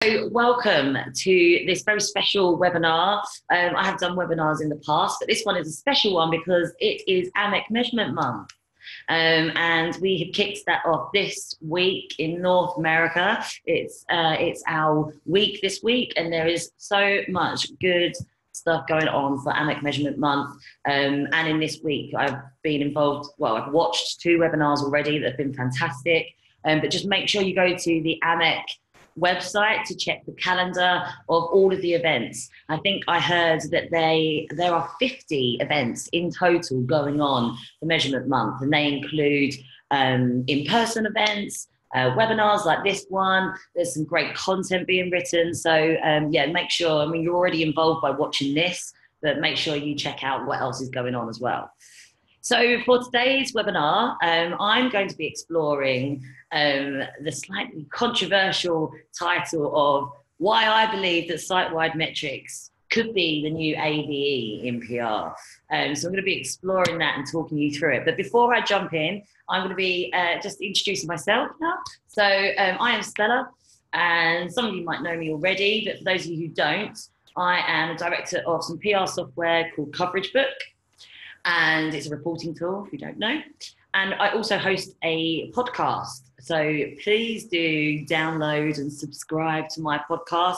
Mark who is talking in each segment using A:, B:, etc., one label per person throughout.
A: So welcome to this very special webinar. I have done webinars in the past, but this one is a special one because it is AMEC Measurement Month. And we have kicked that off this week in North America. It's our week this week, and there is so much good stuff going on for AMEC Measurement Month. And in this week, I've been involved, well, I've watched 2 webinars already that have been fantastic. But just make sure you go to the AMEC website to check the calendar of all of the events. I think I heard that there are 50 events in total going on for Measurement Month, and they include in-person events, webinars like this one. There's some great content being written. So yeah, make sure, I mean, you're already involved by watching this, but make sure you check out what else is going on as well. So for today's webinar, I'm going to be exploring the slightly controversial title of why I believe that site-wide metrics could be the new AVE in PR. So I'm going to be exploring that and talking you through it. But before I jump in, I'm going to be just introducing myself now. So I am Stella, and some of you might know me already, but for those of you who don't, I am a director of some PR software called Coverage Book. And it's a reporting tool, if you don't know. And I also host a podcast. So please do download and subscribe to my podcast.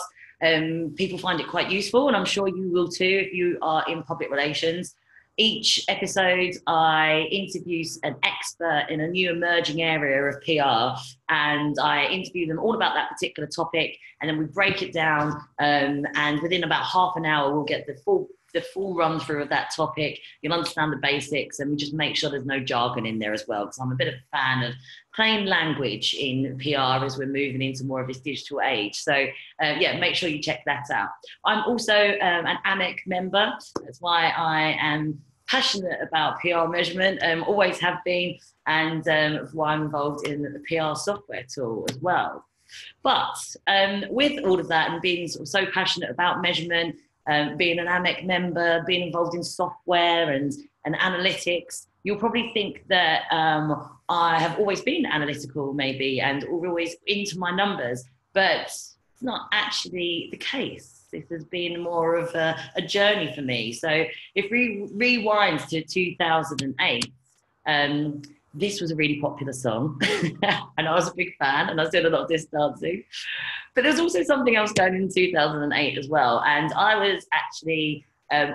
A: People find it quite useful, and I'm sure you will too if you are in public relations. Each episode, I interview an expert in a new emerging area of PR, and I interview them all about that particular topic, and then we break it down, and within about half an hour, we'll get the full run through of that topic. You'll understand the basics, and we just make sure there's no jargon in there as well, because I'm a bit of a fan of plain language in PR as we're moving into more of this digital age. So yeah, make sure you check that out. I'm also an AMEC member. That's why I am passionate about PR measurement, always have been, and why I'm involved in the PR software tool as well. But with all of that and being sort of so passionate about measurement, being an AMEC member, being involved in software and analytics, you'll probably think that I have always been analytical maybe and always into my numbers, but it's not actually the case. This has been more of a journey for me. So if we rewind to 2008, this was a really popular song and I was a big fan, and I was doing a lot of this dancing. But there's also something else going in 2008 as well. And I was actually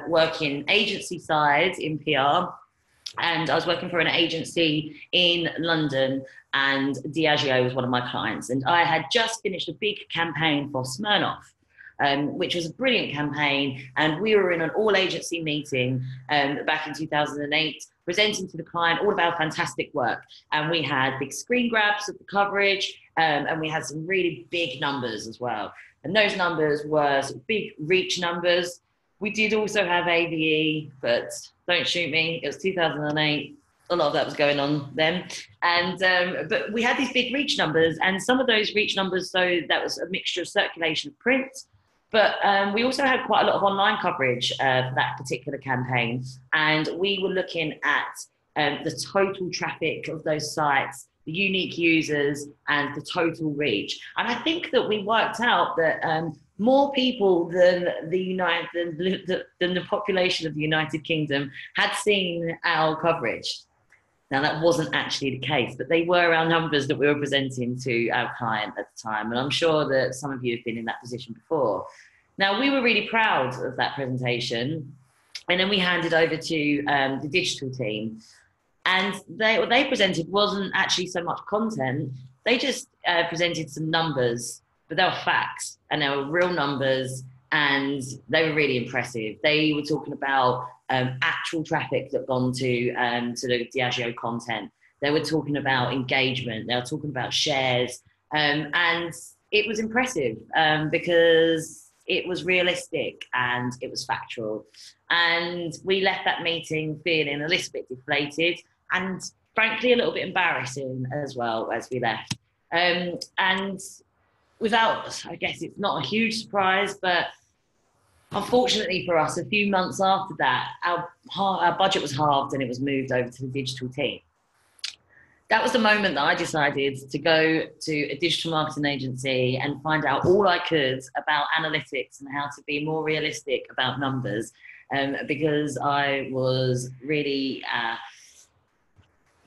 A: working agency side in PR, and I was working for an agency in London, and Diageo was one of my clients. And I had just finished a big campaign for Smirnoff, which was a brilliant campaign. And we were in an all agency meeting back in 2008, presenting to the client all of our fantastic work. And we had big screen grabs of the coverage, and we had some really big numbers as well. And those numbers were sort of big reach numbers. We did also have AVE, but don't shoot me, it was 2008. A lot of that was going on then. And but we had these big reach numbers, and some of those reach numbers, so that was a mixture of circulation of print, but we also had quite a lot of online coverage for that particular campaign. And we were looking at the total traffic of those sites, the unique users, and the total reach. And I think that we worked out that more people than the population of the United Kingdom had seen our coverage. Now, that wasn't actually the case, but they were our numbers that we were presenting to our client at the time. And I'm sure that some of you have been in that position before. Now, we were really proud of that presentation. And then we handed over to the digital team. And what they presented wasn't actually so much content. They just presented some numbers, but they were facts, and they were real numbers, and they were really impressive. They were talking about actual traffic that gone to the Diageo content. They were talking about engagement. They were talking about shares, and it was impressive because it was realistic and it was factual. And we left that meeting feeling a little bit deflated and frankly a little bit embarrassing as well as we left. And without, I guess it's not a huge surprise, but unfortunately for us, a few months after that, our budget was halved and it was moved over to the digital team. That was the moment that I decided to go to a digital marketing agency and find out all I could about analytics and how to be more realistic about numbers, because I was really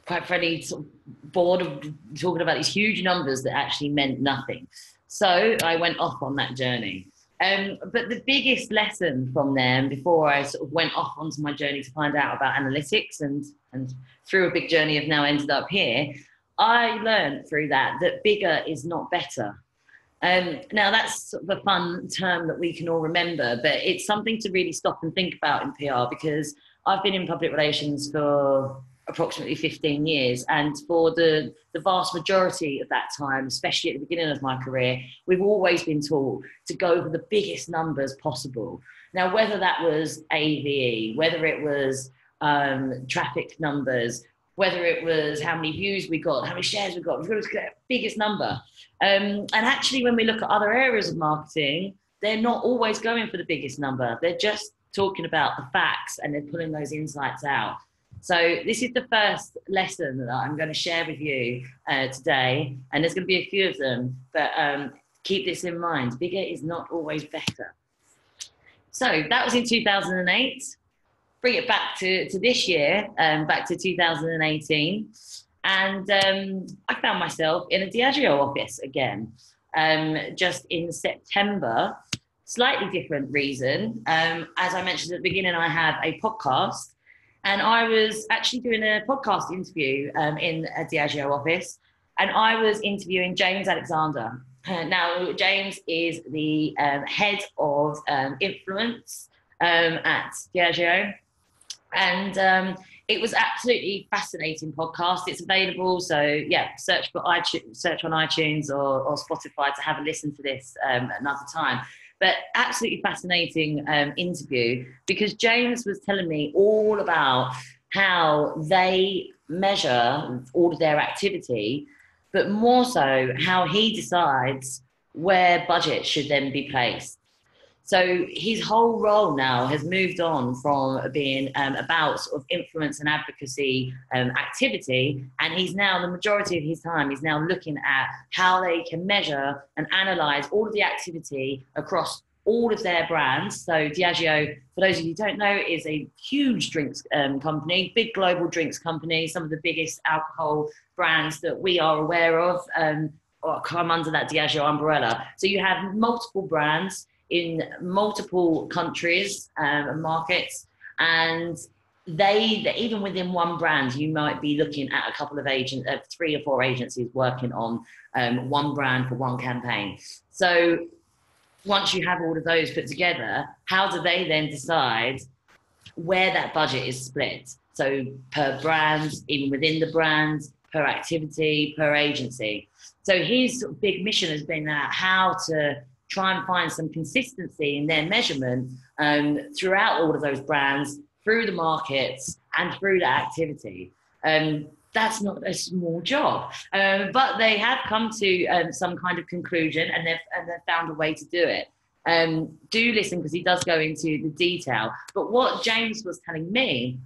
A: quite frankly sort of bored of talking about these huge numbers that actually meant nothing. So I went off on that journey. But the biggest lesson from them before I sort of went off onto my journey to find out about analytics and through a big journey have now ended up here, I learned through that bigger is not better. Now that's sort of a fun term that we can all remember, but it's something to really stop and think about in PR, because I've been in public relations for approximately 15 years. And for the vast majority of that time, especially at the beginning of my career, we've always been taught to go for the biggest numbers possible. Now, whether that was AVE, whether it was traffic numbers, whether it was how many views we got, how many shares we got, we've got to get the biggest number. And actually, when we look at other areas of marketing, they're not always going for the biggest number. They're just talking about the facts and they're pulling those insights out. So this is the first lesson that I'm going to share with you today. And there's going to be a few of them, but keep this in mind. Bigger is not always better. So that was in 2008. Bring it back to this year, back to 2018. And I found myself in a Diageo office again, just in September. Slightly different reason. As I mentioned at the beginning, I have a podcast. And I was actually doing a podcast interview in a Diageo office, and I was interviewing James Alexander. Now, James is the head of influence at Diageo, and it was absolutely fascinating podcast. It's available, so yeah, search on iTunes or Spotify to have a listen to this another time. But absolutely fascinating interview, because James was telling me all about how they measure all of their activity, but more so how he decides where budget should then be placed. So his whole role now has moved on from being about sort of influence and advocacy activity, and he's now, the majority of his time, he's now looking at how they can measure and analyze all of the activity across all of their brands. So Diageo, for those of you who don't know, is a huge drinks company, big global drinks company, some of the biggest alcohol brands that we are aware of come under that Diageo umbrella. So you have multiple brands in multiple countries and markets, and they even within one brand, you might be looking at a couple of 3 or 4 agencies working on one brand for one campaign. So once you have all of those put together, how do they then decide where that budget is split? So per brand, even within the brand, per activity, per agency. So his sort of big mission has been how to try and find some consistency in their measurement throughout all of those brands, through the markets and through the activity. That's not a small job, but they have come to some kind of conclusion, and they've found a way to do it. Do listen, because he does go into the detail. But what James was telling me,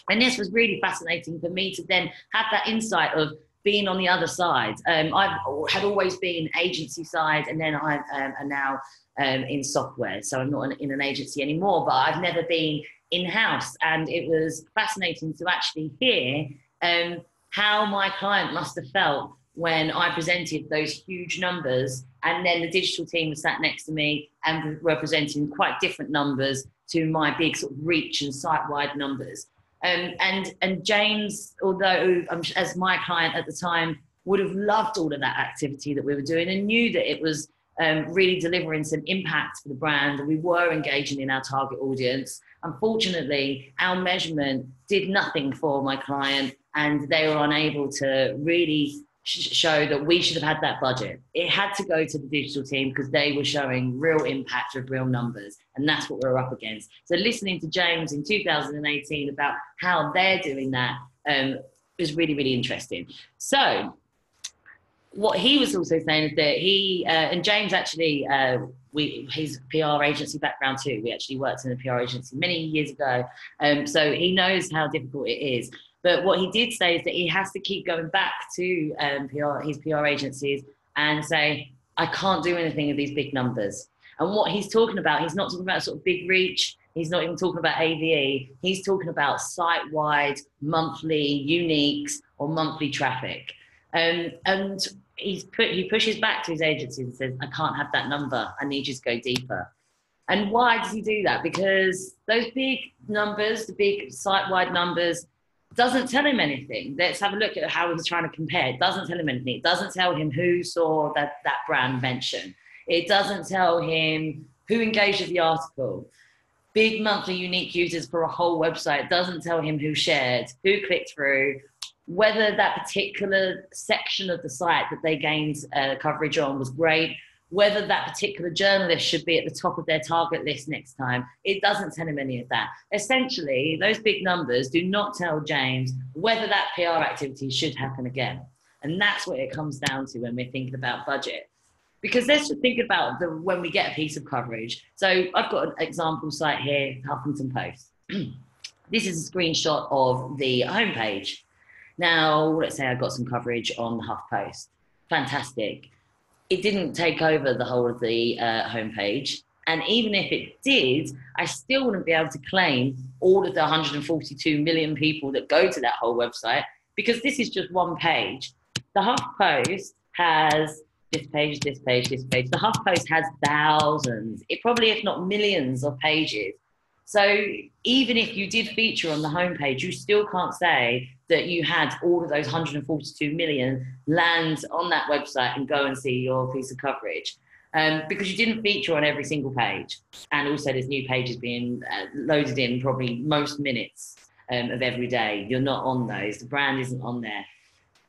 A: and this was really fascinating for me to then have that insight of being on the other side. I had always been agency side, and then I am now in software. So I'm not in an agency anymore, but I've never been in-house. And it was fascinating to actually hear how my client must have felt when I presented those huge numbers, and then the digital team was sat next to me and were presenting quite different numbers to my big sort of reach and site-wide numbers. And James, although as my client at the time, would have loved all of that activity that we were doing and knew that it was really delivering some impact for the brand, and we were engaging in our target audience. Unfortunately, our measurement did nothing for my client, and they were unable to really show that we should have had that budget. It had to go to the digital team because they were showing real impact with real numbers, and that's what we're up against. So listening to James in 2018 about how they're doing that is really, really interesting. So what he was also saying is that he, and James actually, his PR agency background too, we actually worked in a PR agency many years ago, so he knows how difficult it is. But what he did say is that he has to keep going back to his PR agencies and say, I can't do anything with these big numbers. And what he's talking about, he's not talking about sort of big reach. He's not even talking about AVE. He's talking about site-wide, monthly uniques or monthly traffic. And he pushes back to his agencies and says, I can't have that number. I need you to go deeper. And why does he do that? Because those big numbers, the big site-wide numbers, doesn't tell him anything. Let's have a look at how he's trying to compare. It doesn't tell him anything. It doesn't tell him who saw that brand mention. It doesn't tell him who engaged with the article. Big monthly unique users for a whole website doesn't tell him who shared, who clicked through, whether that particular section of the site that they gained coverage on was great, whether that particular journalist should be at the top of their target list next time. It doesn't tell him any of that. Essentially, those big numbers do not tell James whether that PR activity should happen again. And that's what it comes down to when we're thinking about budget. Because let's just think about when we get a piece of coverage. So I've got an example site here, Huffington Post. This is a screenshot of the homepage. Now, let's say I got some coverage on the HuffPost. Fantastic. It didn't take over the whole of the homepage. And even if it did, I still wouldn't be able to claim all of the 142 million people that go to that whole website, because this is just one page. The HuffPost has this page, this page, this page. The HuffPost has thousands, probably if not millions of pages. So even if you did feature on the homepage, you still can't say that you had all of those 142 million land on that website and go and see your piece of coverage, because you didn't feature on every single page. And also there's new pages being loaded in probably most minutes of every day. You're not on those. The brand isn't on there.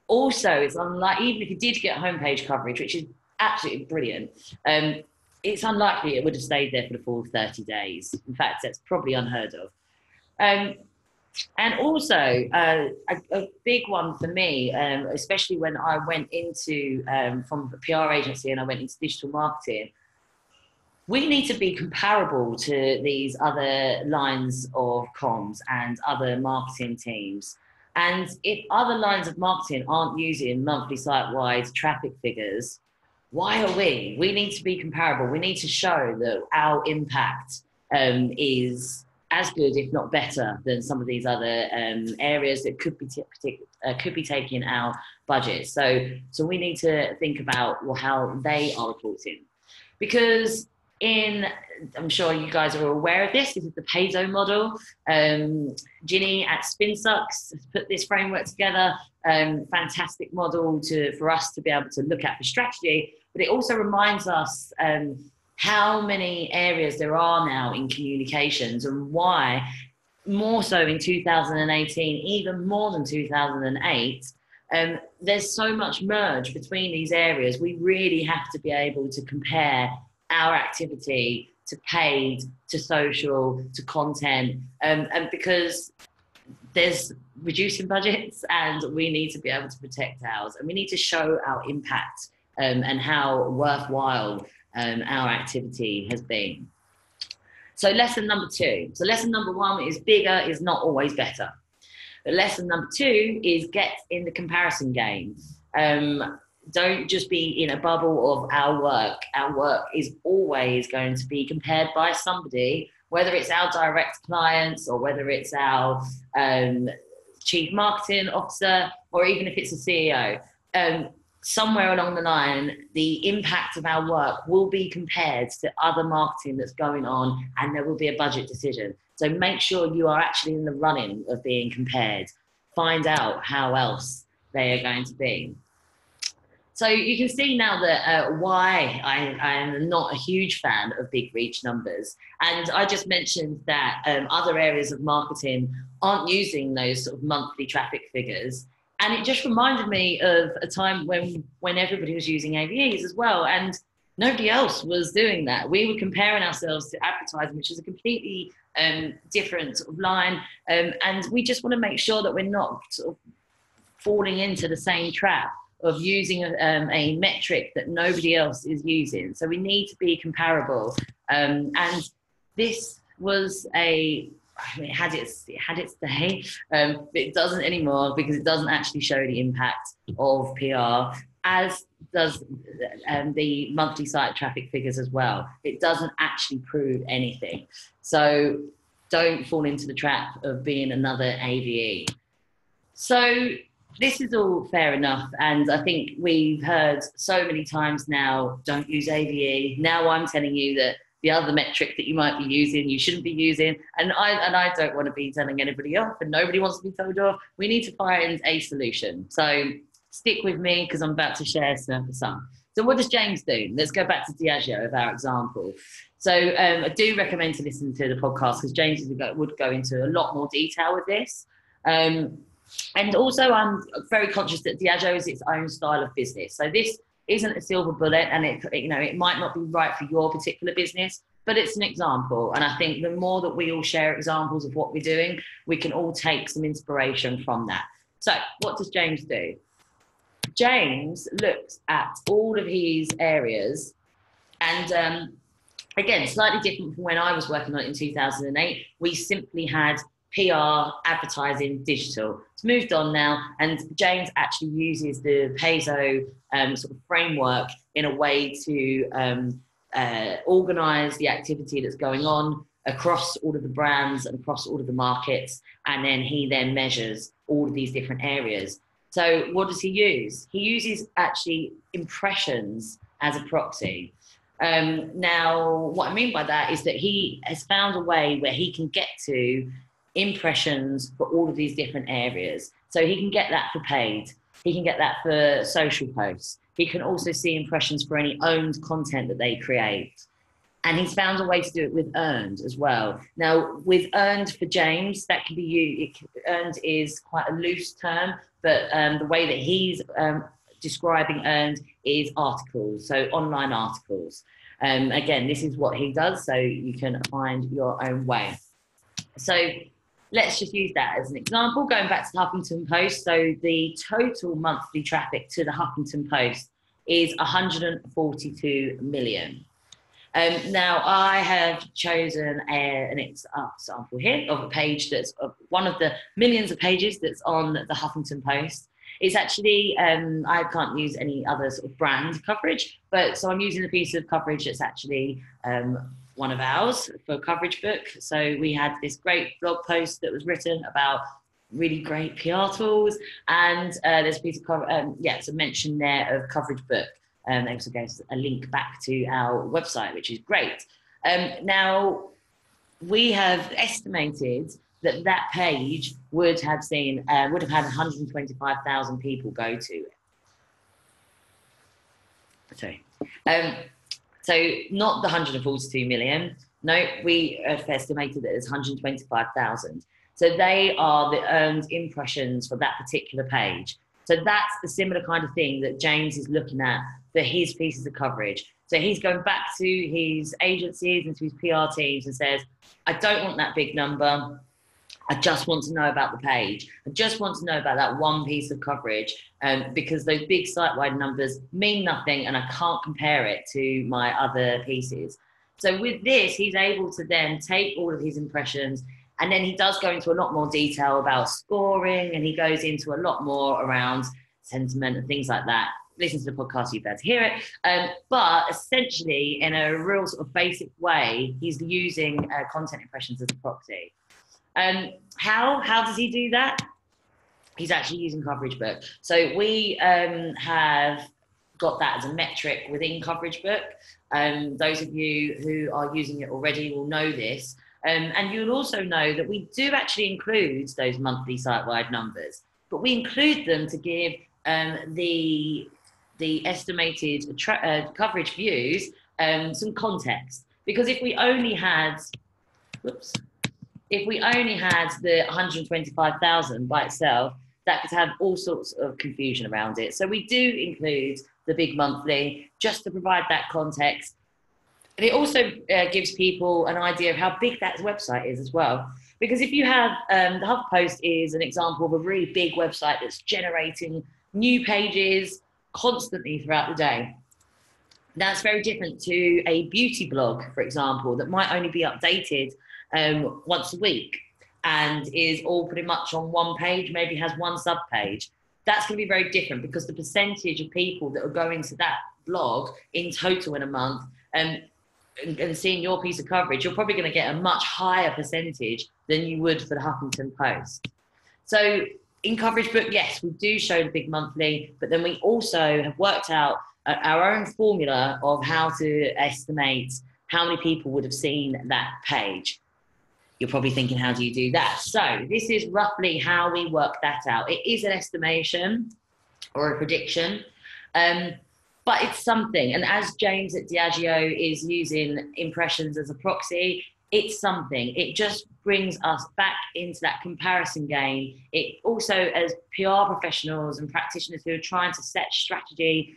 A: Also, it's unlike, even if you did get homepage coverage, which is absolutely brilliant, it's unlikely it would have stayed there for the full 30 days. In fact, that's probably unheard of. And also, a big one for me, especially when I went into, from a PR agency and I went into digital marketing, we need to be comparable to these other lines of comms and other marketing teams. And if other lines of marketing aren't using monthly site-wide traffic figures, why are we? We need to be comparable. We need to show that our impact is as good, if not better, than some of these other areas that could be taking our budget. So we need to think about how they are reporting, because I'm sure you guys are aware of this. This is the Payzo model. Ginny at SpinSucks has put this framework together. Fantastic model for us to be able to look at for strategy. But it also reminds us how many areas there are now in communications, and why, more so in 2018, even more than 2008, there's so much merge between these areas. We really have to be able to compare our activity to paid, to social, to content, and because there's reducing budgets and we need to be able to protect ours, and we need to show our impact and how worthwhile our activity has been. So lesson number 2. So lesson number 1 is bigger is not always better. But lesson number 2 is get in the comparison game. Don't just be in a bubble of our work. Our work is always going to be compared by somebody, whether it's our direct clients or whether it's our chief marketing officer, or even if it's a CEO. Somewhere along the line, the impact of our work will be compared to other marketing that's going on, and there will be a budget decision. So make sure you are actually in the running of being compared. Find out how else they are going to be. So you can see now that why I am not a huge fan of big reach numbers. And I just mentioned that other areas of marketing aren't using those sort of monthly traffic figures. And it just reminded me of a time when everybody was using AVEs as well, and nobody else was doing that. We were comparing ourselves to advertising, which is a completely different sort of line. And we just want to make sure that we're not sort of falling into the same trap of using a metric that nobody else is using. So we need to be comparable. And this was a I mean, it had its day, but it doesn't anymore because it doesn't actually show the impact of PR, as does the monthly site traffic figures as well. It doesn't actually prove anything. So don't fall into the trap of being another AVE. So this is all fair enough. And I think we've heard so many times now, don't use AVE. Now I'm telling you that the other metric that you might be using, you shouldn't be using. And I don't want to be telling anybody off, and nobody wants to be told off. We need to find a solution. So stick with me because I'm about to share some. So what does James do? Let's go back to Diageo of our example. So I do recommend to listen to the podcast because James would go into a lot more detail with this. And also I'm very conscious that Diageo is its own style of business. So this isn't a silver bullet, and it might not be right for your particular business, but it's an example. And I think the more that we all share examples of what we're doing, we can all take some inspiration from that. So what does James do? James looks at all of his areas, and again, slightly different from when I was working on it in 2008. We simply had PR, advertising, digital. It's moved on now, and James actually uses the Peso sort of framework in a way to organise the activity that's going on across all of the brands and across all of the markets, and then he then measures all of these different areas. So what does he use? He uses actually impressions as a proxy. Now, what I mean by that is that he has found a way where he can get to impressions for all of these different areas. So he can get that for paid. He can get that for social posts. He can also see impressions for any owned content that they create. And he's found a way to do it with earned as well. Now, with earned for James, that can be used. Earned is quite a loose term, but the way that he's describing earned is articles, so online articles. Again, this is what he does, so you can find your own way. So let's just use that as an example. Going back to the Huffington Post, so the total monthly traffic to the Huffington Post is 142 million. Now, I have chosen an example here of a page that's one of the millions of pages that's on the Huffington Post. It's actually, I can't use any other sort of brand coverage, but so I'm using a piece of coverage that's actually one of ours for Coverage Book. So we had this great blog post that was written about really great PR tools, and there's a piece of it's a mention there of Coverage Book. There also goes a link back to our website, which is great. Now, we have estimated that that page would have had 125,000 people go to it. Sorry. So not the 142 million. No, we have estimated that it's 125,000. So they are the earned impressions for that particular page. So that's the similar kind of thing that James is looking at for his pieces of coverage. So he's going back to his agencies and to his PR teams and says, I don't want that big number. I just want to know about the page. I just want to know about that one piece of coverage, because those big site-wide numbers mean nothing and I can't compare it to my other pieces. So with this, he's able to then take all of his impressions, and then he does go into a lot more detail about scoring, and he goes into a lot more around sentiment and things like that. Listen to the podcast, you'd better hear it. But essentially, in a real sort of basic way, he's using content impressions as a proxy. How does he do that? He's actually using Coverage Book. So we have got that as a metric within Coverage Book. Those of you who are using it already will know this. And you'll also know that we do actually include those monthly site-wide numbers, but we include them to give the estimated coverage views some context. Because if we only had, the 125,000 by itself, that could have all sorts of confusion around it. So we do include the big monthly just to provide that context. And it also gives people an idea of how big that website is as well. Because if you have, the HuffPost is an example of a really big website that's generating new pages constantly throughout the day. That's very different to a beauty blog, for example, that might only be updated once a week. and is all pretty much on one page, maybe has one sub page, that's going to be very different, because the percentage of people that are going to that blog in total in a month and seeing your piece of coverage, you're probably going to get a much higher percentage than you would for the Huffington Post. So in Coverage Book, yes, we do show the big monthly, but then we also have worked out our own formula of how to estimate how many people would have seen that page. You're probably thinking, how do you do that? So this is roughly how we work that out. It is an estimation or a prediction, but it's something. And as James at Diageo is using impressions as a proxy, it's something. It just brings us back into that comparison game. It also, as PR professionals and practitioners who are trying to set strategy,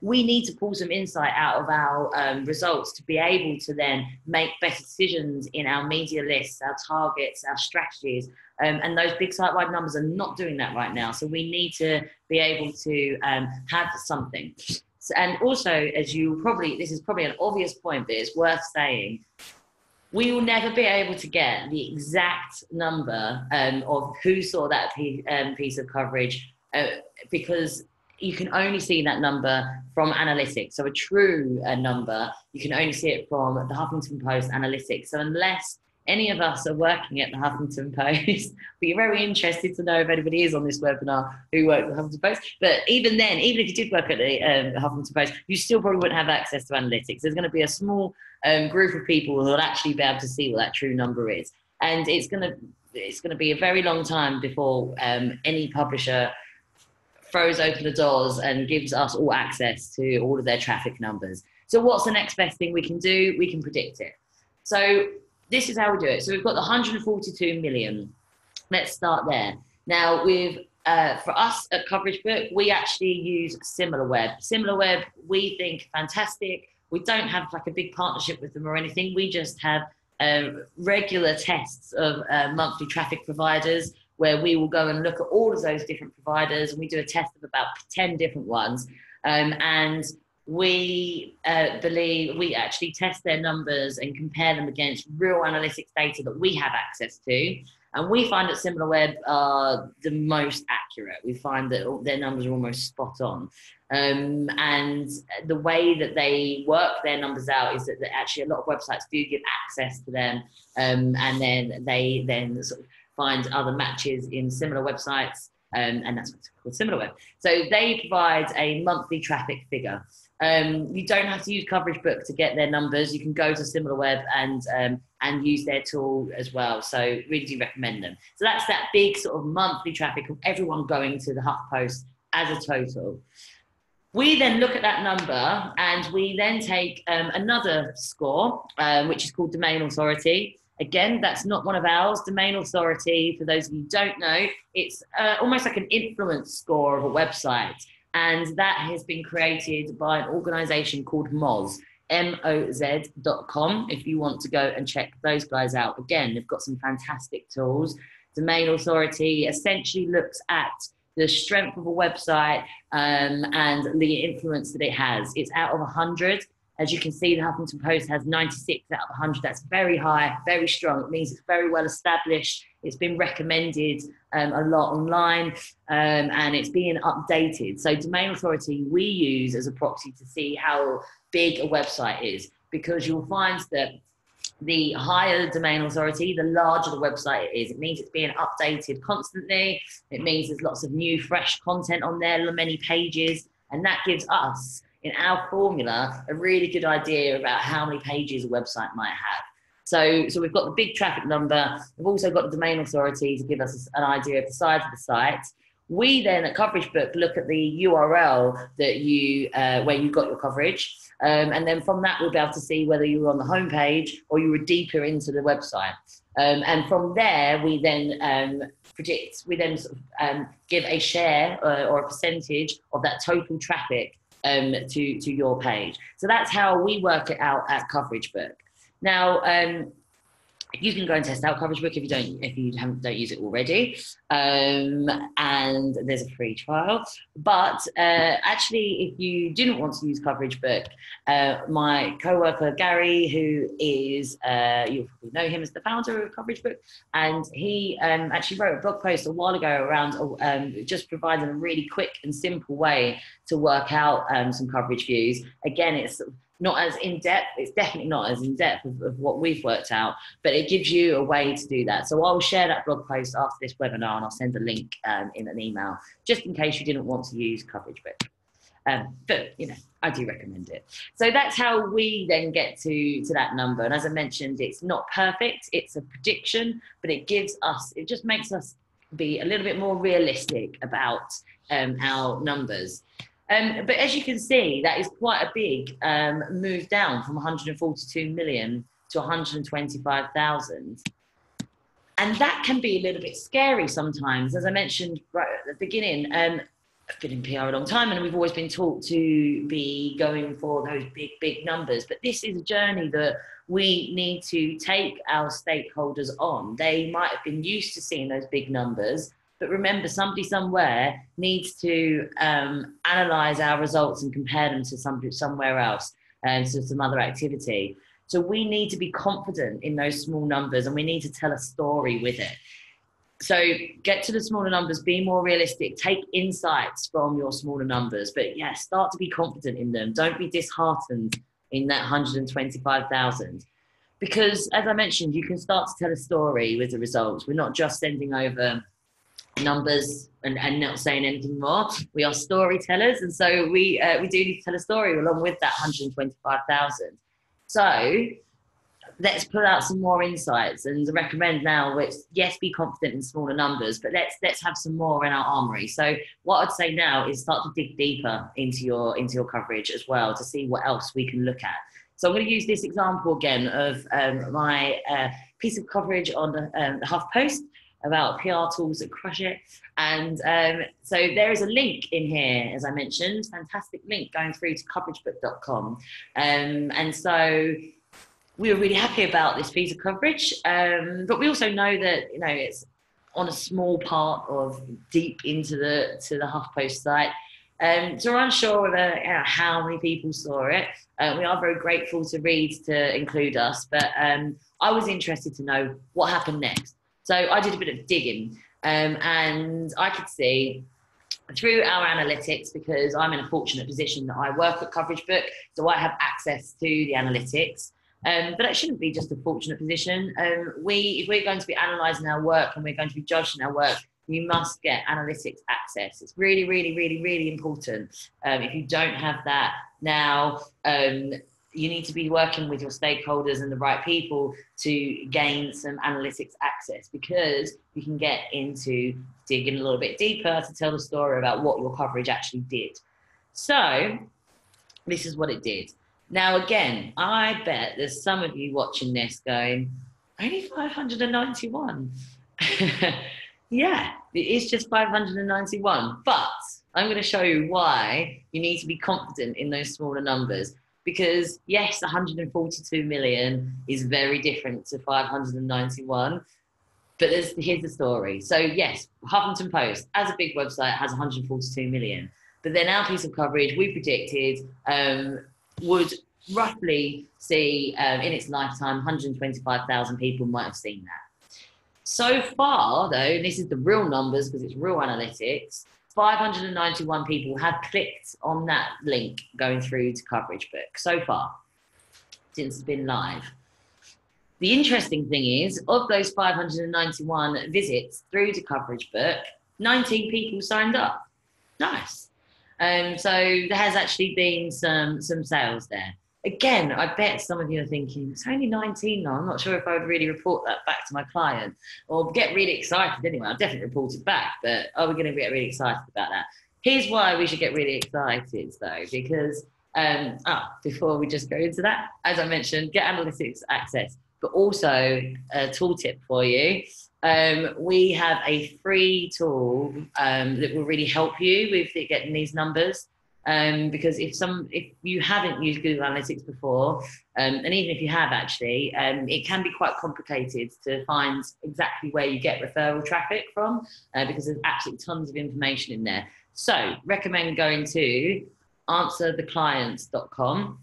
A: we need to pull some insight out of our results to be able to then make better decisions in our media lists, our targets, our strategies. And those big site-wide numbers are not doing that right now. So we need to be able to have something. And also, as you probably, this is probably an obvious point, but it's worth saying, we will never be able to get the exact number of who saw that piece of coverage because you can only see that number from analytics. So a true number, you can only see it from the Huffington Post analytics. So unless any of us are working at the Huffington Post, we're very interested to know if anybody is on this webinar who works at the Huffington Post. But even then, even if you did work at the Huffington Post, you still probably wouldn't have access to analytics. There's going to be a small group of people who will actually be able to see what that true number is. And it's going to be a very long time before any publisher throws open the doors and gives us all access to all of their traffic numbers. So what's the next best thing we can do? We can predict it. So this is how we do it. So we've got the 142 million. Let's start there. Now, for us at Coverage Book, we actually use SimilarWeb. SimilarWeb, we think fantastic. We don't have like a big partnership with them or anything. We just have regular tests of monthly traffic providers, where we will go and look at all of those different providers, and we do a test of about 10 different ones. And we believe we actually test their numbers and compare them against real analytics data that we have access to. And we find that SimilarWeb are the most accurate. We find that their numbers are almost spot on. And the way that they work their numbers out is that actually a lot of websites do give access to them. And then they then sort of find other matches in similar websites. And that's what's called SimilarWeb. So they provide a monthly traffic figure. You don't have to use Coverage Book to get their numbers. You can go to SimilarWeb and use their tool as well. So really do recommend them. So that's that big sort of monthly traffic of everyone going to the HuffPost as a total. We then look at that number and we then take another score, which is called domain authority. Again, that's not one of ours. Domain authority, for those of you who don't know, it's almost like an influence score of a website. And that has been created by an organization called Moz, MOZ.com, if you want to go and check those guys out. Again, they've got some fantastic tools. Domain authority essentially looks at the strength of a website and the influence that it has. It's out of 100. As you can see, the Huffington Post has 96 out of 100. That's very high, very strong. It means it's very well established. It's been recommended a lot online and it's being updated. So domain authority we use as a proxy to see how big a website is, because you'll find that the higher the domain authority, the larger the website is. It means it's being updated constantly. It means there's lots of new, fresh content on there, many pages, and that gives us, in our formula, a really good idea about how many pages a website might have. So we've got the big traffic number. We've also got the domain authority to give us an idea of the size of the site. We then at Coverage Book look at the URL that you where you got your coverage, and then from that we'll be able to see whether you were on the homepage or you were deeper into the website. And from there we then predict. We then sort of, give a share or a percentage of that total traffic to your page. So that's how we work it out at Coverage Book. Now, You can go and test out Coverage Book if you don't use it already, and there's a free trial. But actually, if you didn't want to use Coverage Book, my co-worker Gary, who is you'll probably know him as the founder of Coverage Book, and he actually wrote a blog post a while ago around just providing a really quick and simple way to work out some coverage views. Again, it's not as in-depth, it's definitely not as in-depth of what we've worked out, but it gives you a way to do that. So I'll share that blog post after this webinar, and I'll send a link in an email, just in case you didn't want to use Coverage Book. But, you know, I do recommend it. So that's how we then get to that number. And as I mentioned, it's not perfect, it's a prediction, but it just makes us be a little bit more realistic about our numbers. But as you can see, that is quite a big move down from 142 million to 125,000. And that can be a little bit scary sometimes. As I mentioned right at the beginning, I've been in PR a long time, and we've always been taught to be going for those big numbers. But this is a journey that we need to take our stakeholders on. They might have been used to seeing those big numbers, but remember, somebody somewhere needs to analyze our results and compare them to somewhere else, to some other activity. So we need to be confident in those small numbers, and we need to tell a story with it. So get to the smaller numbers, be more realistic, take insights from your smaller numbers, but yeah, start to be confident in them. Don't be disheartened in that 125,000. Because as I mentioned, you can start to tell a story with the results. We're not just sending over numbers and not saying anything more. We are storytellers, and so we do need to tell a story along with that 125,000. So let's put out some more insights and recommend now, which, yes, be confident in smaller numbers, but let's have some more in our armory. So what I'd say now is start to dig deeper into your coverage as well, to see what else we can look at. So I'm going to use this example again of my piece of coverage on the HuffPost about PR tools that crush it. And so there is a link in here, as I mentioned, fantastic link going through to coveragebook.com. And so we were really happy about this piece of coverage, but we also know that, you know, it's on a small part of deep into the HuffPost site. So we're unsure of how many people saw it. We are very grateful to Reed to include us, but I was interested to know what happened next. So I did a bit of digging, and I could see through our analytics, because I'm in a fortunate position that I work at Coverage Book, so I have access to the analytics. But it shouldn't be just a fortunate position. If we're going to be analysing our work and we're going to be judging our work, you must get analytics access. It's really, really, really, really important. If you don't have that now, you need to be working with your stakeholders and the right people to gain some analytics access, because you can get into digging a little bit deeper to tell the story about what your coverage actually did. So this is what it did. Now, again, I bet there's some of you watching this going, only 591. Yeah, it is just 591. But I'm going to show you why you need to be confident in those smaller numbers. Because yes, 142 million is very different to 591. But here's the story. So yes, Huffington Post, as a big website, has 142 million. But then our piece of coverage, we predicted, would roughly see in its lifetime 125,000 people might have seen that. So far, though, this is the real numbers because it's real analytics, 591 people have clicked on that link going through to Coverage Book so far since it's been live. The interesting thing is, of those 591 visits through to Coverage Book, 19 people signed up. Nice. So there has actually been some sales there. Again, I bet some of you are thinking, it's only 19 now. I'm not sure if I would really report that back to my client or get really excited anyway. I'll definitely report it back, but are we going to get really excited about that? Here's why we should get really excited though, because before we just go into that, as I mentioned, get analytics access, but also a tool tip for you. We have a free tool that will really help you with getting these numbers. because if you haven't used Google Analytics before, and even if you have actually, it can be quite complicated to find exactly where you get referral traffic from, because there's absolutely tons of information in there. So recommend going to answertheclients.com.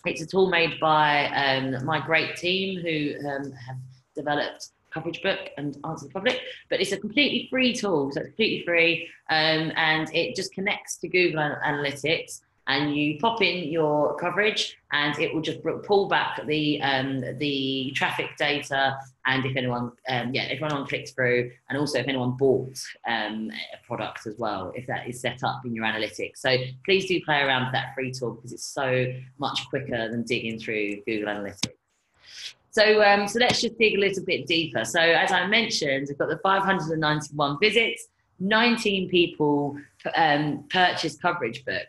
A: It's a tool made by my great team who have developed Coverage Book and Answer the Public, but it's a completely free tool, so it's completely free, and it just connects to Google Analytics, and you pop in your coverage and it will just pull back the traffic data, and if anyone clicks through, and also if anyone bought a product as well, if that is set up in your analytics. So please do play around with that free tool, because it's so much quicker than digging through Google Analytics. So let's just dig a little bit deeper. So as I mentioned, we've got the 591 visits, 19 people purchased Coverage Book.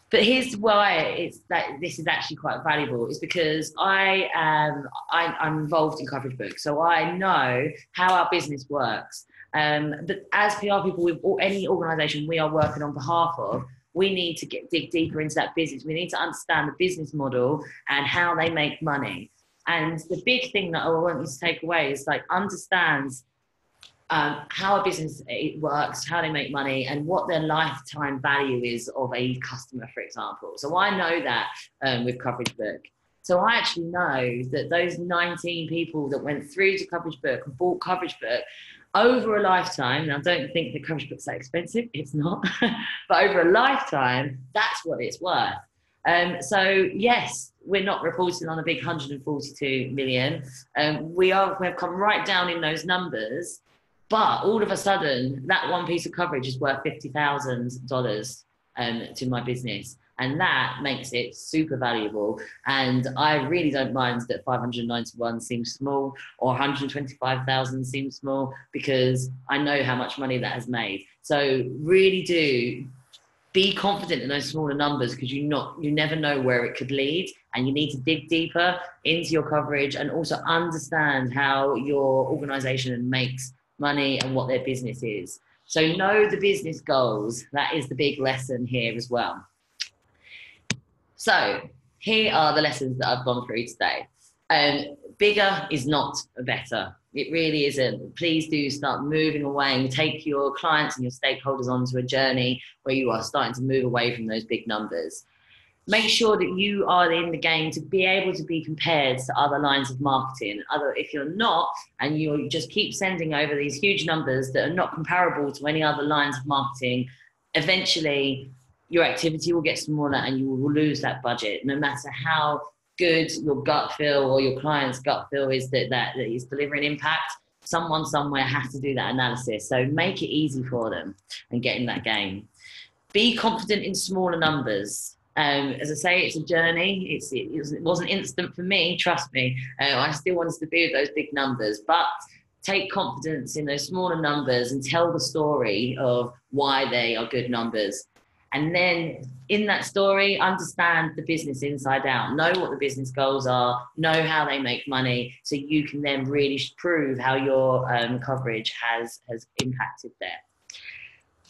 A: But here's why this is actually quite valuable, is because I'm involved in Coverage Book, so I know how our business works. But as PR people with any organisation we are working on behalf of, we need to dig deeper into that business. We need to understand the business model and how they make money. And the big thing that I want you to take away is understand how a business works, how they make money, and what their lifetime value is of a customer, for example. So I know that with Coverage Book. So I actually know that those 19 people that went through to Coverage Book and bought Coverage Book over a lifetime, and I don't think the Coverage Book's that expensive, it's not, but over a lifetime, that's what it's worth. So yes, we're not reporting on a big 142 million. We've come right down in those numbers, but all of a sudden, that one piece of coverage is worth $50,000 to my business. And that makes it super valuable. And I really don't mind that 591 seems small or 125,000 seems small, because I know how much money that has made. So really do be confident in those smaller numbers, because you never know where it could lead, and you need to dig deeper into your coverage and also understand how your organization makes money and what their business is. So know the business goals. That is the big lesson here as well. So here are the lessons that I've gone through today. Bigger is not better. It really isn't. Please do start moving away and take your clients and your stakeholders onto a journey where you are starting to move away from those big numbers. Make sure that you are in the game to be able to be compared to other lines of marketing. If you're not, and you just keep sending over these huge numbers that are not comparable to any other lines of marketing, eventually your activity will get smaller and you will lose that budget, no matter how good your gut feel or your client's gut feel is that is delivering impact. Someone somewhere has to do that analysis. So make it easy for them and get in that game. Be confident in smaller numbers. As I say, it's a journey. It wasn't instant for me, trust me. I still wanted to be with those big numbers, but take confidence in those smaller numbers and tell the story of why they are good numbers. And then in that story, understand the business inside out. Know what the business goals are. Know how they make money, so you can then really prove how your coverage has impacted there.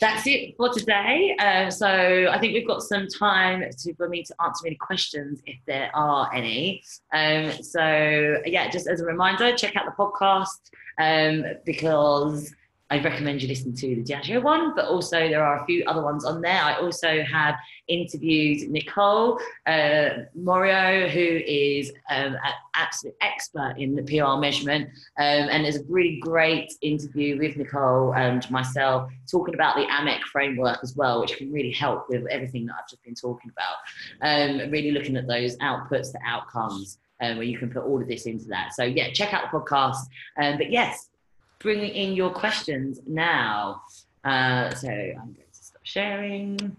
A: That's it for today. So I think we've got some time for me to answer any questions if there are any. So yeah, just as a reminder, check out the podcast because I recommend you listen to the Diageo one, but also there are a few other ones on there. I also have interviewed Nicole Morio, who is an absolute expert in the PR measurement. And there's a really great interview with Nicole and myself talking about the AMEC framework as well, which can really help with everything that I've just been talking about. Really looking at those outputs to outcomes, where you can put all of this into that. So yeah, check out the podcast. But yes, bring in your questions now. So I'm going to stop sharing.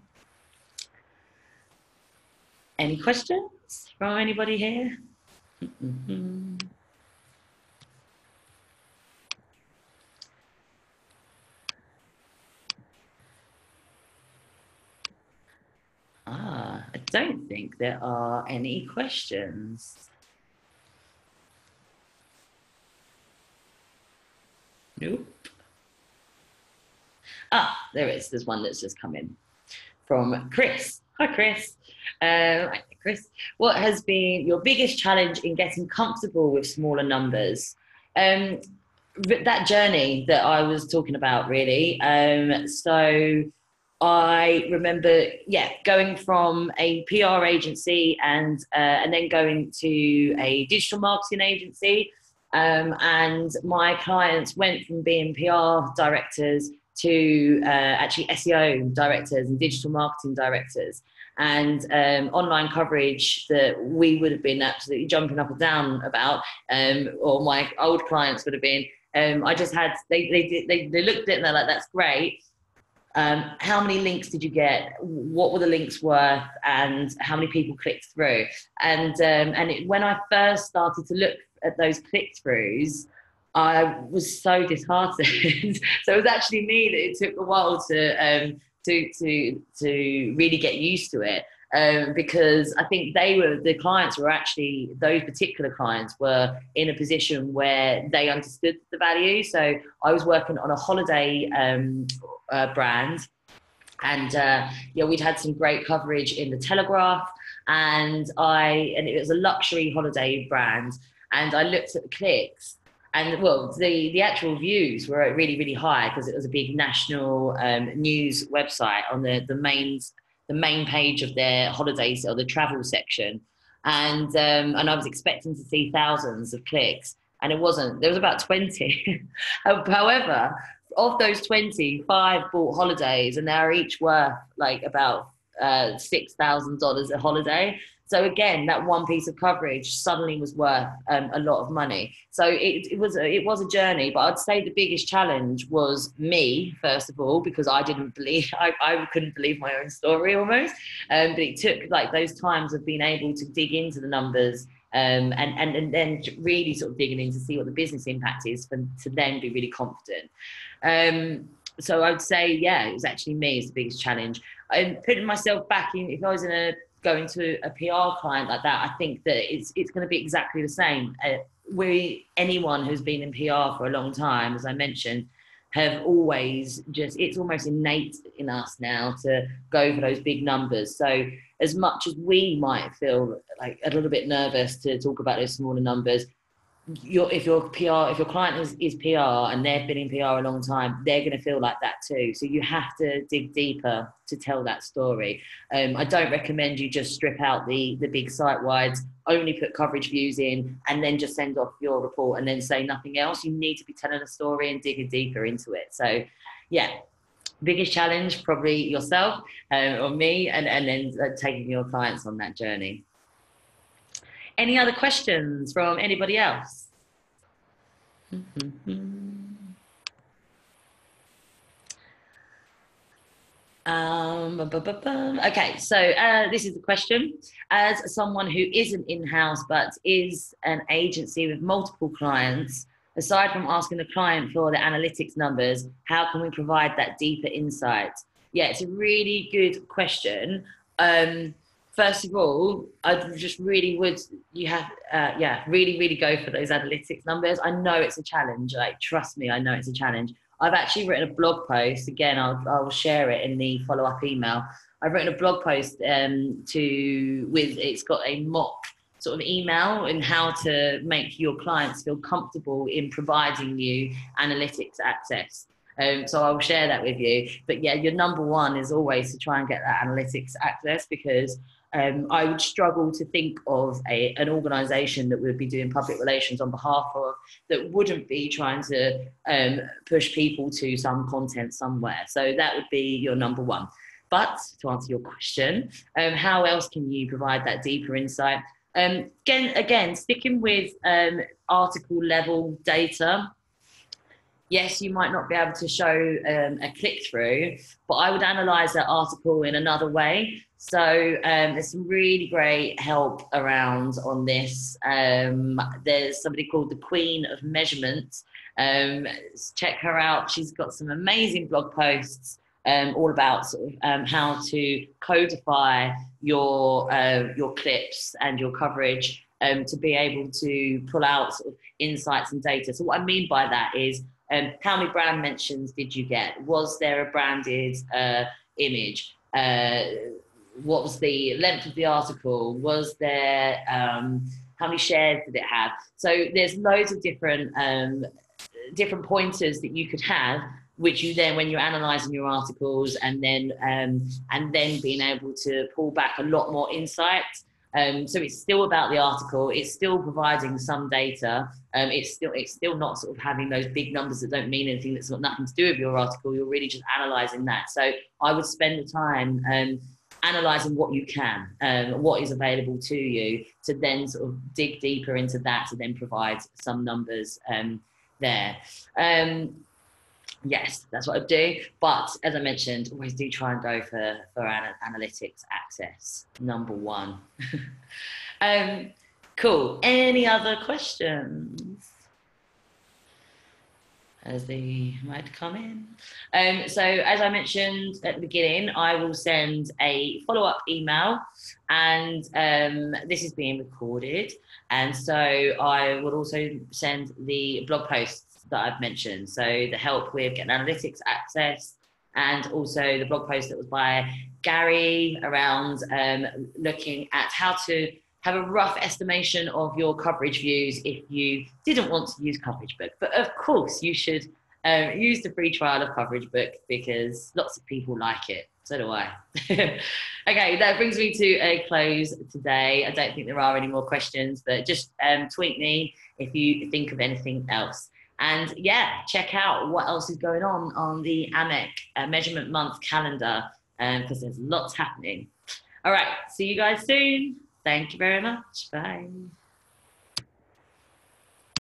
A: Any questions from anybody here? I don't think there are any questions. Nope. There is. There's one that's just come in. from Chris. Hi, Chris. Chris, what has been your biggest challenge in getting comfortable with smaller numbers? That journey that I was talking about, really. So I remember, going from a PR agency and then going to a digital marketing agency. And my clients went from being PR directors to actually SEO directors and digital marketing directors, and online coverage that we would have been absolutely jumping up and down about, or my old clients would have been. I just had, they looked at it and they're like, that's great. How many links did you get? What were the links worth? And how many people clicked through? And when I first started to look at those click-throughs, I was so disheartened. So it was actually me that it took a while to really get used to it. Because I think the clients were actually, those particular clients were in a position where they understood the value. So I was working on a holiday brand, and we'd had some great coverage in the Telegraph, and it was a luxury holiday brand, and I looked at the clicks. And well, the actual views were really, really high because it was a big national news website on the main page of their holidays or the travel section. And I was expecting to see thousands of clicks, and it wasn't. There was about 20. However, of those 20, 5 bought holidays, and they're each worth like about $6,000 a holiday. So again, that one piece of coverage suddenly was worth a lot of money. So it was a journey, but I'd say the biggest challenge was me, first of all, because I couldn't believe my own story almost. But it took like those times of being able to dig into the numbers and then really sort of digging in to see what the business impact is to then be really confident. So I would say, it was actually me is the biggest challenge. Putting myself back in, if I was going to a PR client like that, I think that it's going to be exactly the same. Anyone who's been in PR for a long time, as I mentioned, have always it's almost innate in us now to go for those big numbers. So as much as we might feel like a little bit nervous to talk about those smaller numbers, if your client is PR and they've been in PR a long time, they're going to feel like that too. So you have to dig deeper to tell that story. I don't recommend you just strip out the big site wides, only put coverage views in, and then just send off your report and then say nothing else. You need to be telling a story and digging deeper into it. So biggest challenge, probably yourself or me, and then taking your clients on that journey. Any other questions from anybody else? Okay, so this is the question. As someone who isn't in-house but is an agency with multiple clients, aside from asking the client for the analytics numbers, how can we provide that deeper insight? Yeah, it's a really good question. First of all, I just really really go for those analytics numbers. I know it's a challenge. Like, trust me, I know it's a challenge. I've actually written a blog post. Again, I'll share it in the follow-up email. I've written a blog post it's got a mock sort of email and how to make your clients feel comfortable in providing you analytics access. So I'll share that with you. But your number one is always to try and get that analytics access, because I would struggle to think of an organisation that would be doing public relations on behalf of, that wouldn't be trying to push people to some content somewhere. So that would be your number one. But to answer your question, how else can you provide that deeper insight? Again, sticking with article level data. Yes, you might not be able to show a click-through, but I would analyse that article in another way. So there's some really great help around on this. There's somebody called the Queen of Measurement. Check her out. She's got some amazing blog posts all about sort of how to codify your clips and your coverage to be able to pull out sort of insights and data. So what I mean by that is, how many brand mentions did you get? Was there a branded image? what was the length of the article? Was there, how many shares did it have? So there's loads of different pointers that you could have, which you then, when you're analysing your articles, and then being able to pull back a lot more insight. So it's still about the article. It's still providing some data. It's still not sort of having those big numbers that don't mean anything, that's got nothing to do with your article. You're really just analysing that. So I would spend the time analysing what you can, what is available to you, to then sort of dig deeper into that, to then provide some numbers there. Yes, that's what I do. But as I mentioned, always do try and go for analytics access, number one. Cool. Any other questions as they might come in? So as I mentioned at the beginning, I will send a follow-up email, and this is being recorded. And so I will also send the blog posts that I've mentioned. So the help with getting analytics access, and also the blog post that was by Gary around looking at how to have a rough estimation of your coverage views if you didn't want to use Coverage Book. But of course you should use the free trial of Coverage Book, because lots of people like it. So do I. Okay, that brings me to a close today. I don't think there are any more questions, but just tweet me if you think of anything else. And yeah, check out what else is going on the AMEC Measurement Month calendar, because there's lots happening. All right, see you guys soon. Thank you very much. Bye.